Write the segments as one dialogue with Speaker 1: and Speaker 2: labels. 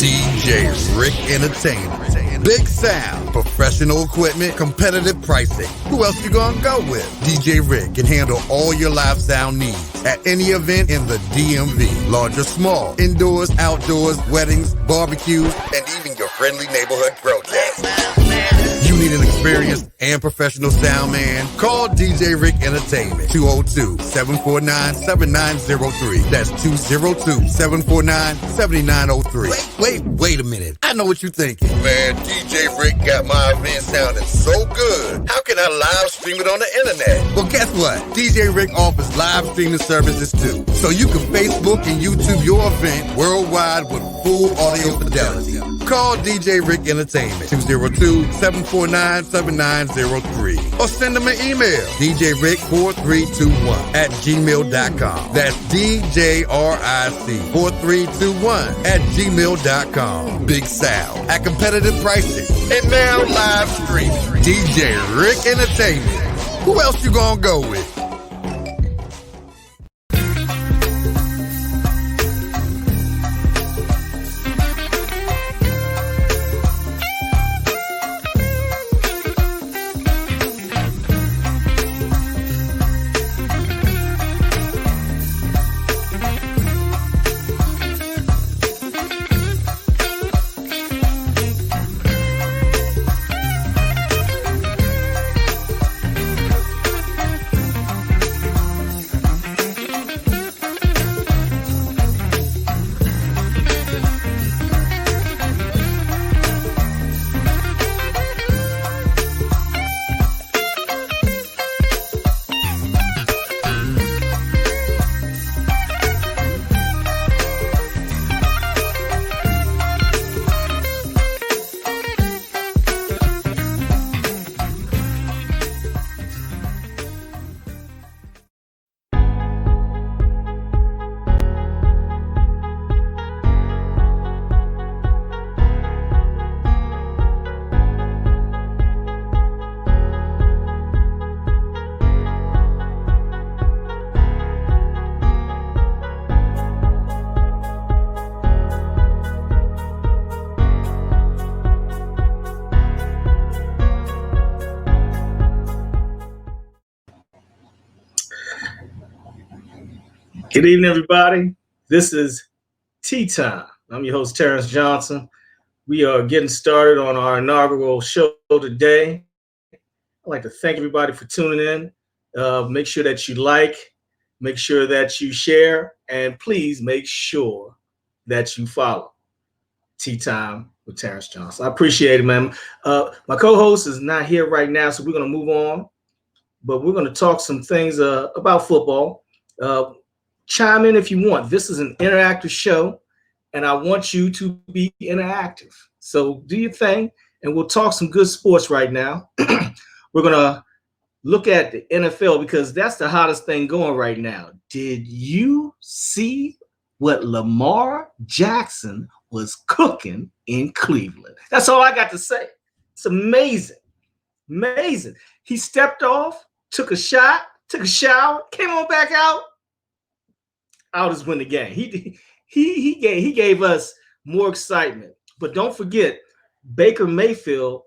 Speaker 1: DJ Rick Entertainment. Big sound, professional equipment, competitive pricing. Who else you gonna go with? DJ Rick can handle all your live sound needs at any event in the DMV. Large or small, indoors, outdoors, weddings, barbecues, and even your friendly neighborhood protest. You need an experienced and professional sound man? Call DJ Rick Entertainment. 202-749-7903. That's 202-749-7903. Wait a minute. I know what you're thinking. Man, DJ Rick got my event sounding so good. How can I live stream it on the internet? Well, guess what? DJ Rick offers live streaming services too. So you can Facebook and YouTube your event worldwide with full audio fidelity. Call DJ Rick Entertainment. 202-749-7903. Or send them an email. DJRick4321@gmail.com. That's DJRIC4321@gmail.com. Big sound at competitive pricing. And now live streaming. DJ Rick Entertainment. Who else you gonna go with?
Speaker 2: Good evening, everybody. This is Tea Time. I'm your host, Terrance Johnson. We are getting started on our inaugural show today. I'd like to thank everybody for tuning in. Make sure that you like, make sure that you share, and please make sure that you follow Tea Time with Terrance Johnson. I appreciate it, man. My co-host is not here right now, so we're going to move on. But we're going to talk some things about football. Chime in if you want. This is an interactive show, and I want you to be interactive. So do your thing, and we'll talk some good sports right now. We're going to look at the NFL because that's the hottest thing going right now. Did you see what Lamar Jackson was cooking in Cleveland? That's all I got to say. It's amazing. Amazing. He stepped off, took a shot, took a shower, came on back out. I'll just win the game. He gave us more excitement. But don't forget, Baker Mayfield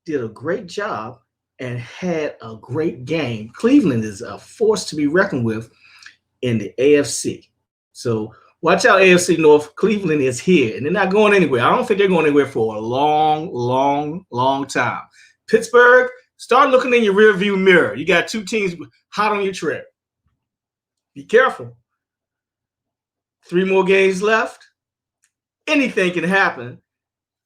Speaker 2: did a great job and had a great game. Cleveland is a force to be reckoned with in the AFC. So watch out, AFC North. Cleveland is here, and they're not going anywhere. I don't think they're going anywhere for a long, long, long time. Pittsburgh, start looking in your rearview mirror. You got two teams hot on your trail. Be careful. 3 more games left. Anything can happen.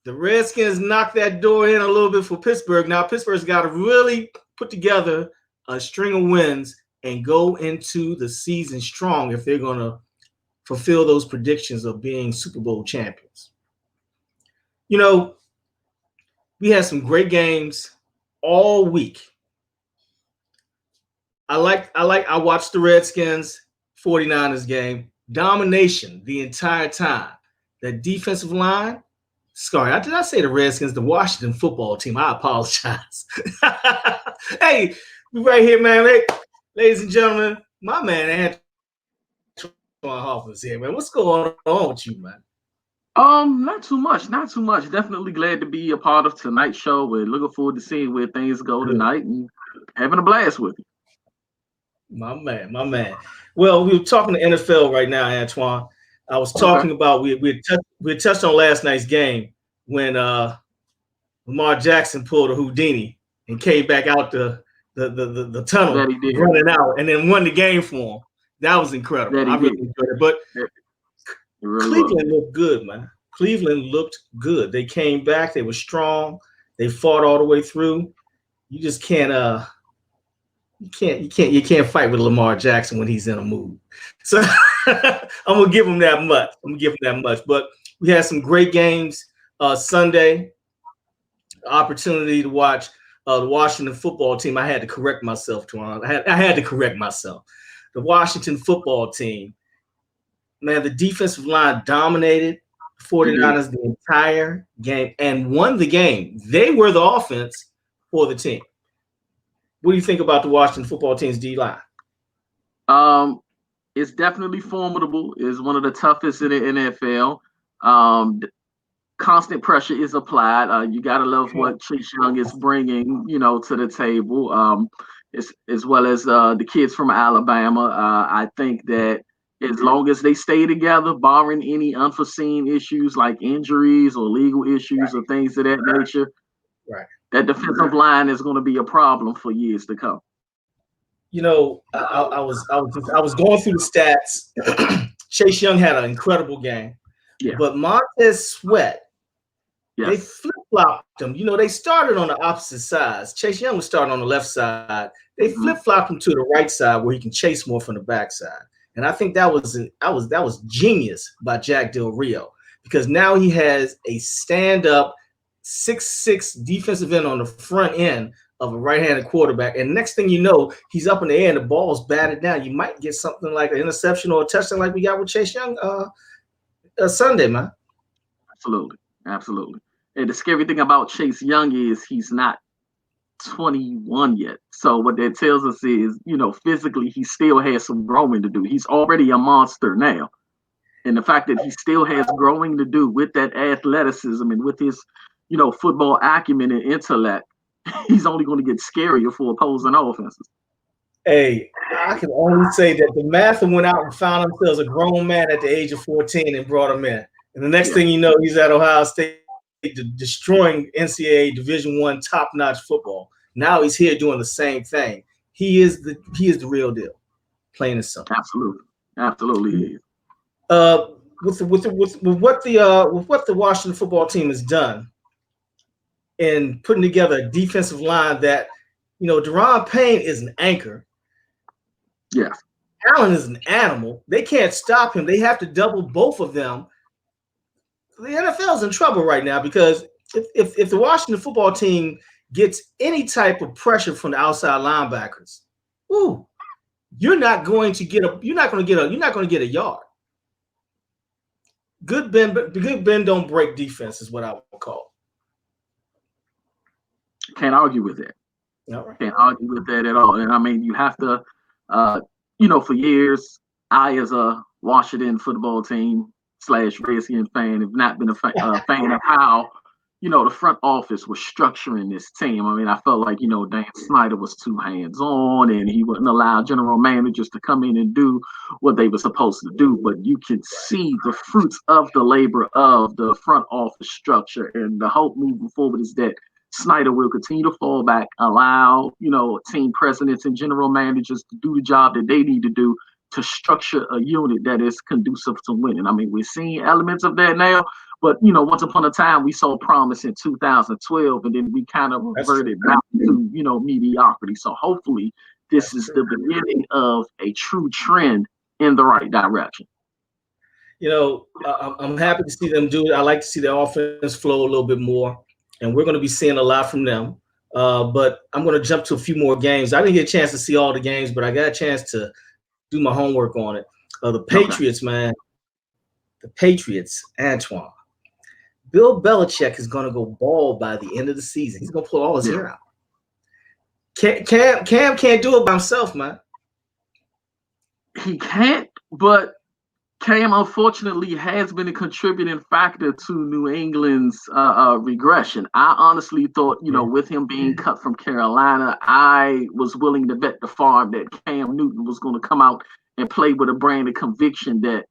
Speaker 2: The Redskins knocked that door in a little bit for Pittsburgh. Now Pittsburgh's got to really put together a string of wins and go into the season strong if they're going to fulfill those predictions of being Super Bowl champions. You know, we had some great games all week. I watched the Redskins 49ers game. Domination the entire time. That defensive line, sorry, did I say the Redskins, the Washington football team? I apologize. Hey, we right here, man. Hey, ladies and gentlemen, my man Antoine Hoffman's here, man. What's going on with you, man?
Speaker 3: Not too much. Not too much. Definitely glad to be a part of tonight's show. We're looking forward to seeing where things go tonight and having a blast with you.
Speaker 2: My man. Well, we were talking to NFL right now, Antoine. I was talking about we touched on last night's game when Lamar Jackson pulled a Houdini and came back out the tunnel running out and then won the game for him. That was incredible. I really enjoyed it. But Cleveland looked good, man. Cleveland looked good. They came back. They were strong. They fought all the way through. You just can't you can't fight with Lamar Jackson when he's in a mood. So I'm gonna give him that much. But we had some great games Sunday. Opportunity to watch the Washington football team. I had to correct myself, Twan. I had to correct myself. The Washington football team, man, the defensive line dominated 49ers the entire game and won the game. They were the offense for the team. What do you think about the Washington football team's D-line?
Speaker 3: It's definitely formidable. It's one of the toughest in the NFL. Constant pressure is applied. You gotta love what Chase Young is bringing, to the table. As well as the kids from Alabama. I think that as long as they stay together, barring any unforeseen issues like injuries or legal issues or things of that nature, that defensive line is going to be a problem for years to come.
Speaker 2: I was going through the stats. Chase Young had an incredible game, but Montez Sweat, they flip-flopped him. They started on the opposite sides. Chase Young was starting on the left side. They flip-flopped him to the right side where he can chase more from the backside. And I think that was genius by Jack Del Rio, because now he has a stand-up 6'6" defensive end on the front end of a right-handed quarterback. And next thing you know, he's up in the air and the ball's batted down. You might get something like an interception or a touchdown like we got with Chase Young Sunday, man.
Speaker 3: Absolutely. And the scary thing about Chase Young is he's not 21 yet. So what that tells us is, physically he still has some growing to do. He's already a monster now. And the fact that he still has growing to do with that athleticism and with his, football acumen and intellect, he's only going to get scarier for opposing offenses.
Speaker 2: Hey, I can only say that the math went out and found themselves a grown man at the age of 14 and brought him in. And the next thing you know, he's at Ohio State destroying NCAA Division I top-notch football. Now he's here doing the same thing. He is the real deal, plain and simple.
Speaker 3: Absolutely he is.
Speaker 2: With what the Washington football team has done in putting together a defensive line that, Deron Payne is an anchor.
Speaker 3: Yeah.
Speaker 2: Allen is an animal. They can't stop him. They have to double both of them. The NFL is in trouble right now because if the Washington football team gets any type of pressure from the outside linebackers, you're not going to get a yard. Good bend don't break defense is what I would call.
Speaker 3: Can't argue with that. Can't argue with that at all. And I mean, you have to, for years, I as a Washington football team / Redskins fan have not been a fan of how, the front office was structuring this team. I mean, I felt like, Dan Snyder was too hands-on and he wouldn't allow general managers to come in and do what they were supposed to do. But you can see the fruits of the labor of the front office structure. And the hope moving forward is that Snyder will continue to fall back, allow, team presidents and general managers to do the job that they need to do to structure a unit that is conducive to winning. I mean, we're seeing elements of that now, but, once upon a time, we saw promise in 2012, and then we kind of reverted back to, mediocrity. So hopefully this is the beginning of a true trend in the right direction.
Speaker 2: I'm happy to see them do it. I like to see the offense flow a little bit more, and we're going to be seeing a lot from them. But I'm going to jump to a few more games. I didn't get a chance to see all the games, but I got a chance to do my homework on it. The Patriots, man. The Patriots, Antoine. Bill Belichick is going to go bald by the end of the season. He's going to pull all his hair out. Cam can't do it by himself, man.
Speaker 3: He can't, but Cam, unfortunately, has been a contributing factor to New England's regression. I honestly thought, with him being cut from Carolina, I was willing to bet the farm that Cam Newton was going to come out and play with a brand of conviction that,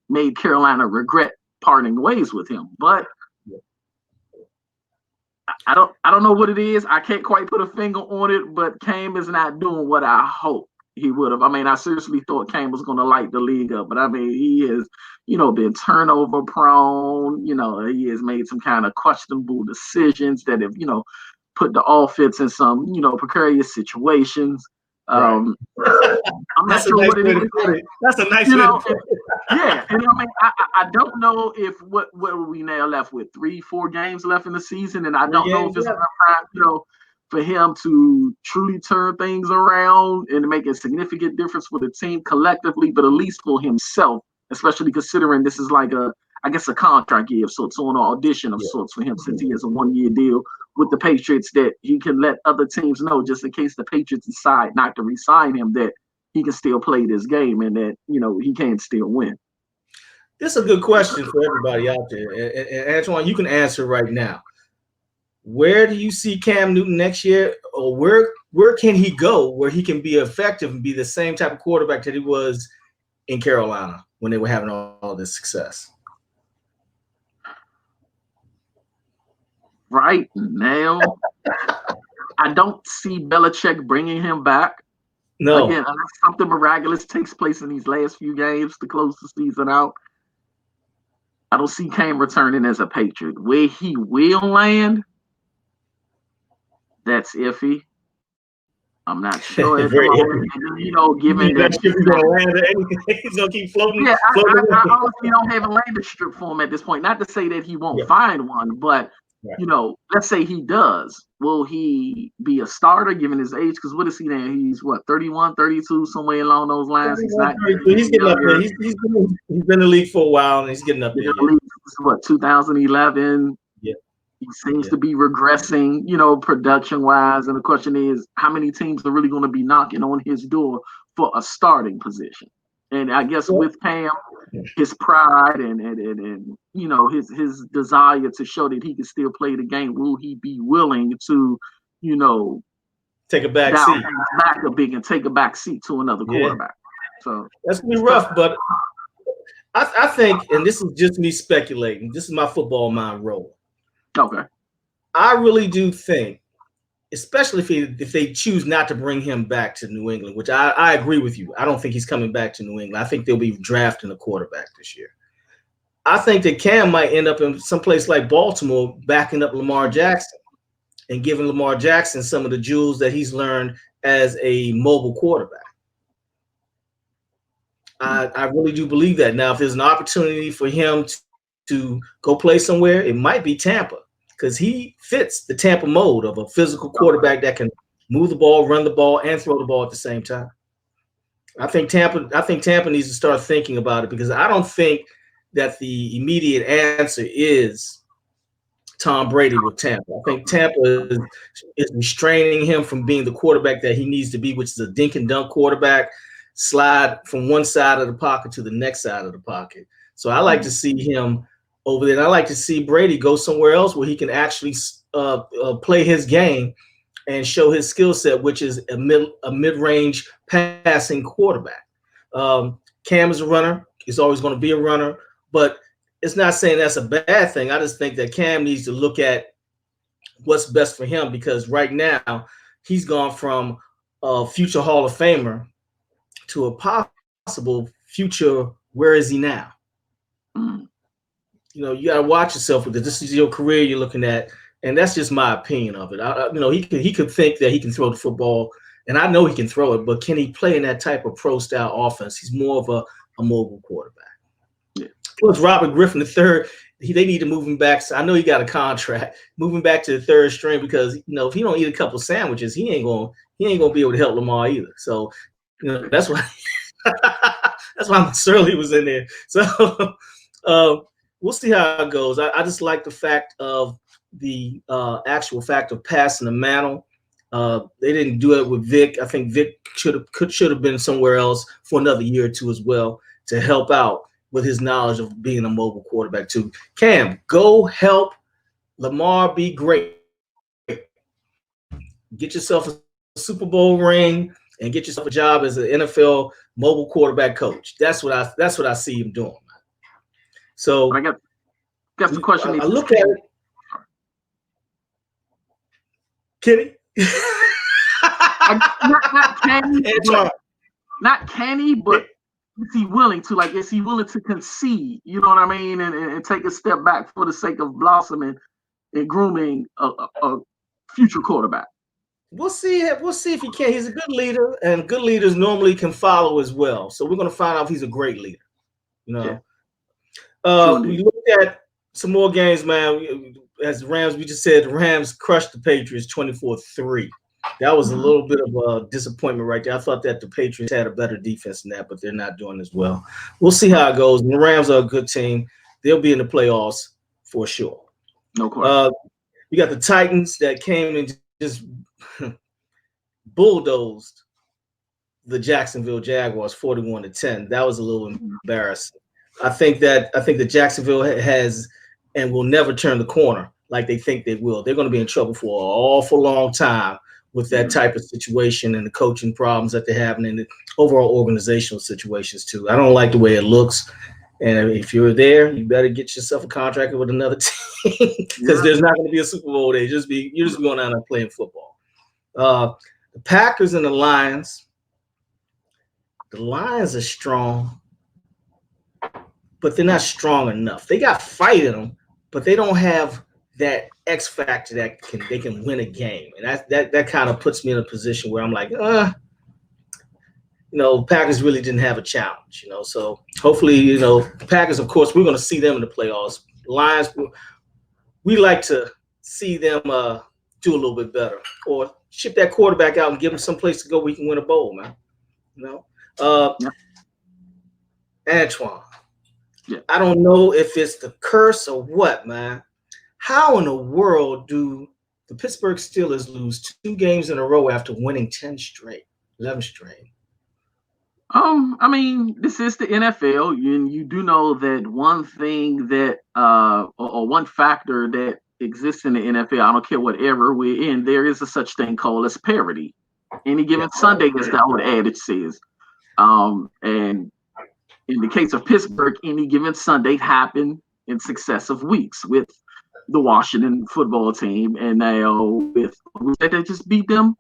Speaker 3: made Carolina regret parting ways with him. But I don't know what it is. I can't quite put a finger on it, but Cam is not doing what I hoped he would have. I mean, I seriously thought Cam was going to light the league up, but I mean, he has, been turnover prone. He has made some kind of questionable decisions that have, put the offense in some, precarious situations.
Speaker 2: Right.
Speaker 3: I'm not sure what it is.
Speaker 2: That's a nice way to put it.
Speaker 3: Yeah, and I mean, I don't know if what are we now left with 3-4 games left in the season, and I don't know if it's enough time, for him to truly turn things around and make a significant difference for the team collectively, but at least for himself, especially considering this is like a contract year of sorts, or an audition of sorts for him, since he has a 1-year deal with the Patriots, that he can let other teams know, just in case the Patriots decide not to re-sign him, that he can still play this game and that, he can still win.
Speaker 2: This is a good question for everybody out there. And Antoine, you can answer right now. Where do you see Cam Newton next year, or where can he go where he can be effective and be the same type of quarterback that he was in Carolina when they were having all this success?
Speaker 3: Right now, I don't see Belichick bringing him back.
Speaker 2: No.
Speaker 3: Again, unless something miraculous takes place in these last few games to close the season out, I don't see Cam returning as a Patriot. Where he will land, that's iffy. I'm not sure. Given that
Speaker 2: he's gonna land or anything, he's gonna keep floating.
Speaker 3: Yeah, I honestly don't have a landing strip for him at this point. Not to say that he won't find one, but let's say he does. Will he be a starter given his age? Because what is he now? He's 31, 32, somewhere along those lines. He's not.
Speaker 2: He's getting up there. He's been in the league for a while, and he's getting up there.
Speaker 3: What, 2011? Yeah. He seems to be regressing, production-wise. And the question is, how many teams are really going to be knocking on his door for a starting position? And I guess with Cam, his pride and his desire to show that he can still play the game, will he be willing to,
Speaker 2: take a back seat,
Speaker 3: and take a back seat to another quarterback? So
Speaker 2: that's gonna be rough, but I think, and this is just me speculating, this is my football mind roll.
Speaker 3: Okay.
Speaker 2: I really do think, especially if they choose not to bring him back to New England, which I agree with you. I don't think he's coming back to New England. I think they'll be drafting a quarterback this year. I think that Cam might end up in some place like Baltimore backing up Lamar Jackson and giving Lamar Jackson some of the jewels that he's learned as a mobile quarterback. I really do believe that. Now, if there's an opportunity for him to go play somewhere, it might be Tampa, because he fits the Tampa mode of a physical quarterback that can move the ball, run the ball, and throw the ball at the same time. I think Tampa needs to start thinking about it, because I don't think that the immediate answer is Tom Brady with Tampa. I think Tampa is restraining him from being the quarterback that he needs to be, which is a dink and dunk quarterback, slide from one side of the pocket to the next side of the pocket. So I like to see him over there. And I like to see Brady go somewhere else where he can actually play his game and show his skill set, which is a mid-range passing quarterback. Cam is a runner. He's always going to be a runner, but it's not saying that's a bad thing. I just think that Cam needs to look at what's best for him, because right now he's gone from a future Hall of Famer to a possible future, where is he now? You got to watch yourself with it. This is your career you're looking at, and that's just my opinion of it. He could think that he can throw the football, and I know he can throw it, but can he play in that type of pro-style offense? He's more of a mobile quarterback. Yeah. Plus, Robert Griffin III, they need to move him back. So I know he got a contract. Move him back to the third string, because if he don't eat a couple sandwiches, he ain't gonna be able to help Lamar either. So that's why Surly was in there. So we'll see how it goes. I just like the fact of the actual fact of passing the mantle. They didn't do it with Vic. I think Vic should have been somewhere else for another year or two as well. to help out with his knowledge of being a mobile quarterback too. Cam, go help Lamar be great. Get yourself a Super Bowl ring and get yourself a job as an NFL mobile quarterback coach. That's what I see him doing. So
Speaker 3: I got the question.
Speaker 2: I look at it. Kenny?
Speaker 3: not Kenny, but is he willing to? Like, is he willing to concede? You know what I mean? And take a step back for the sake of blossoming and grooming a future quarterback.
Speaker 2: We'll see if he can. He's a good leader, and good leaders normally can follow as well. So we're going to find out if he's a great leader. You know, we looked at some more games, man. As the Rams, we just said the Rams crushed the Patriots 24-3. That was a little bit of a disappointment right there. I thought that the Patriots had a better defense than that, but they're not doing as well. We'll see how it goes. The Rams are a good team. They'll be in the playoffs for sure.
Speaker 3: No question.
Speaker 2: You got the Titans that came and just bulldozed the Jacksonville Jaguars 41-10. That was a little embarrassing. I think that Jacksonville has and will never turn the corner like they think they will. They're going to be in trouble for an awful long time with that type of situation and the coaching problems that they're having and the overall organizational situations too. I don't like the way it looks. And if you're there, you better get yourself a contract with another team because there's not going to be a Super Bowl there. You're just going down there playing football. The Packers and the Lions. The Lions are strong, but they're not strong enough. They got fight in them, but they don't have that X factor that they can win a game. And that kind of puts me in a position where I'm like, Packers really didn't have a challenge, So hopefully, Packers, of course, we're going to see them in the playoffs. Lions, we like to see them do a little bit better or ship that quarterback out and give them some place to go. We can win a bowl, man. Antoine.
Speaker 3: Yeah.
Speaker 2: I don't know if it's the curse or what, man. How in the world do the Pittsburgh Steelers lose 2 games in a row after winning 11 straight?
Speaker 3: I mean, this is the NFL, and you do know that one thing that or one factor that exists in the NFL, I don't care whatever we're in, there is a such thing called as parity. Any given Sunday, as the old adage says. And in the case of Pittsburgh, any given Sunday happened in successive weeks with the Washington football team, and now with who that just beat them.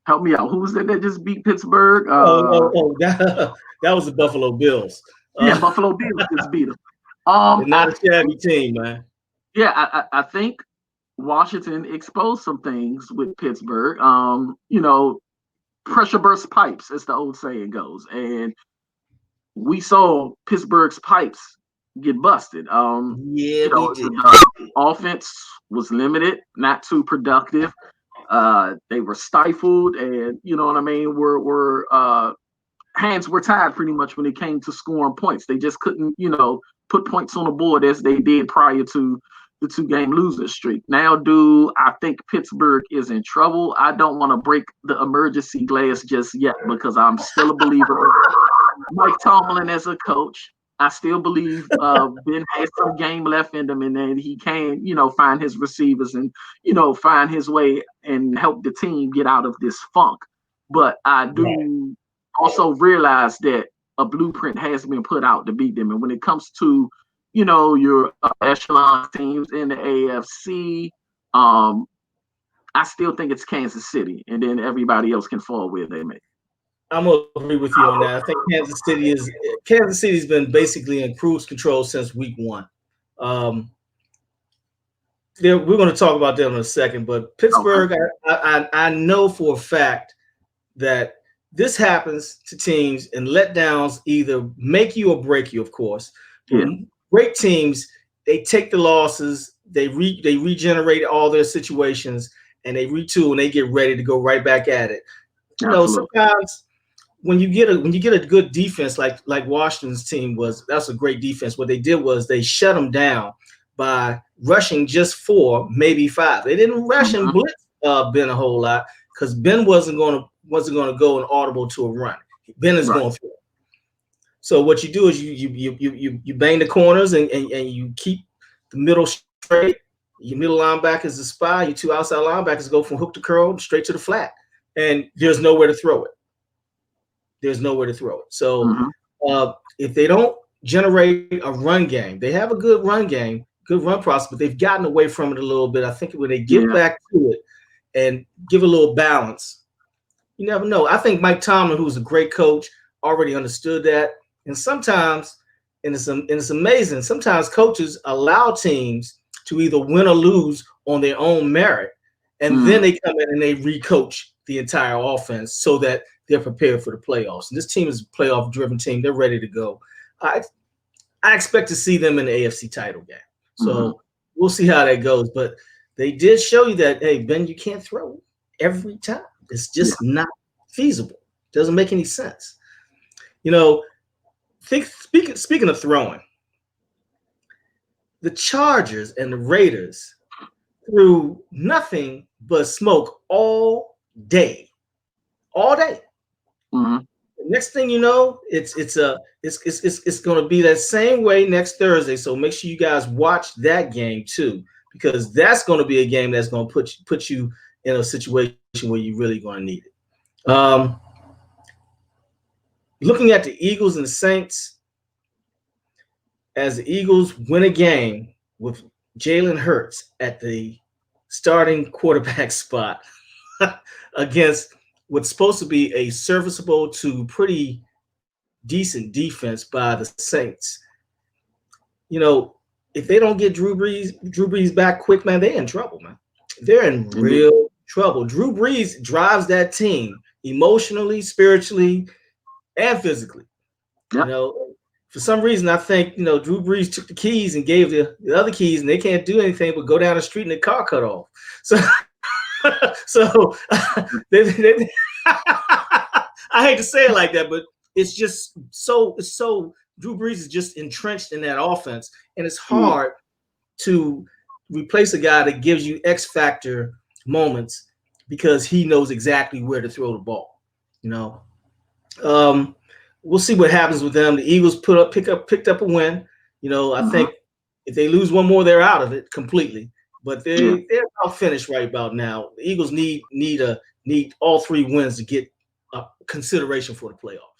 Speaker 3: Help me out. Who was that just beat Pittsburgh?
Speaker 2: That was the Buffalo Bills.
Speaker 3: Buffalo Bills just beat them.
Speaker 2: Not a shabby team, man.
Speaker 3: Yeah, I think Washington exposed some things with Pittsburgh. Pressure burst pipes, as the old saying goes, and we saw Pittsburgh's pipes get busted.
Speaker 2: We did.
Speaker 3: Offense was limited, not too productive. They were stifled, and you know what I mean. Were hands were tied pretty much when it came to scoring points. They just couldn't, put points on the board as they did prior to the 2-game loser streak. Now, I think Pittsburgh is in trouble. I don't want to break the emergency glass just yet because I'm still a believer. Mike Tomlin as a coach, I still believe Ben has some game left in him, and then he can, find his receivers and, find his way and help the team get out of this funk. But I do also realize that a blueprint has been put out to beat them. And when it comes to, your echelon teams in the AFC, I still think it's Kansas City, and then everybody else can fall where they may.
Speaker 2: I'm gonna agree with you on that. I think Kansas City's been basically in cruise control since week 1. We're going to talk about them in a second, but Pittsburgh, okay. I know for a fact that this happens to teams, and letdowns either make you or break you, of course.
Speaker 3: Yeah.
Speaker 2: Great teams, they take the losses, they regenerate all their situations, and they retool and they get ready to go right back at it. Sometimes when you get a good defense like Washington's team that's a great defense. What they did was they shut them down by rushing just 4, maybe 5. They didn't rush and blitz Ben a whole lot because Ben wasn't going to go and audible to a run. Ben is going through it. So what you do is you bang the corners and you keep the middle straight. Your middle linebacker is the spy. Your two outside linebackers go from hook to curl straight to the flat, and there's nowhere to throw it. There's nowhere to throw it. So if they don't generate a run game, they have a good run game, good run process, but they've gotten away from it a little bit. I think when they get back to it and give a little balance, you never know. I think Mike Tomlin, who's a great coach, already understood that. And sometimes, and it's amazing, sometimes coaches allow teams to either win or lose on their own merit. And then they come in and they recoach the entire offense so that they're prepared for the playoffs. And this team is a playoff-driven team. They're ready to go. I expect to see them in the AFC title game. So we'll see how that goes. But they did show you that, hey, Ben, you can't throw every time. It's just not feasible. Doesn't make any sense. You know, speaking of throwing, the Chargers and the Raiders threw nothing but smoke all day. All day. Next thing you know, it's going to be that same way next Thursday. So make sure you guys watch that game too, because that's going to be a game that's going to put you in a situation where you're really going to need it. Looking at the Eagles and the Saints, as the Eagles win a game with Jalen Hurts at the starting quarterback spot against what's supposed to be a serviceable to pretty decent defense by the Saints. You know, if they don't get Drew Brees back quick, man, they're in trouble, man. They're in real trouble. Drew Brees drives that team emotionally, spiritually, and physically. You know, for some reason, I think, you know, Drew Brees took the keys and gave the other keys, and they can't do anything but go down the street and the car cut off. So I hate to say it like that, but it's just so Drew Brees is just entrenched in that offense, and it's hard to replace a guy that gives you X factor moments because he knows exactly where to throw the ball. You know, we'll see what happens with them. The Eagles picked up a win. You know, I think if they lose one more, they're out of it completely. But they're about finished right about now. The Eagles need all three wins to get consideration for the playoffs.